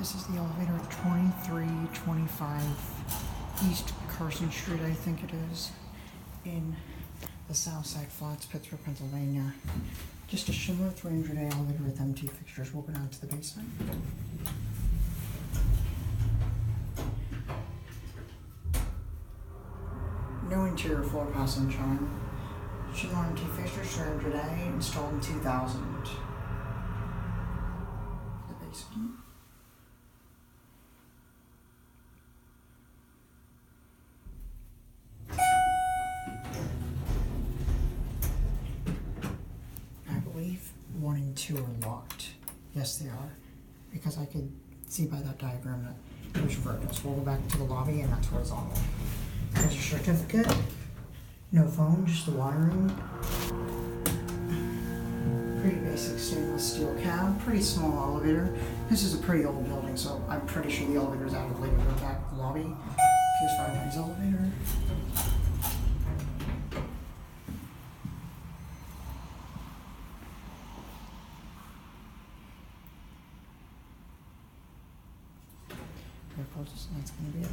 This is the elevator at 2325 East Carson Street, I think it is, in the Southside Flats, Pittsburgh, Pennsylvania. Just a Schindler 300A elevator with MT fixtures. We'll go down to the basement. No interior floor passing shown. Schindler MT fixtures 300A installed in 2000. The basement. I believe 1 and 2 are locked. Yes, they are, because I could see by that diagram that it was vertical. So we'll go back to the lobby, and that's horizontal. There's a certificate. No phone, just the wiring. Pretty basic stainless steel cab. Pretty small elevator. This is a pretty old building, so I'm pretty sure the elevator's out of the later back of the lobby. Here's 5's elevator. That's going to be it.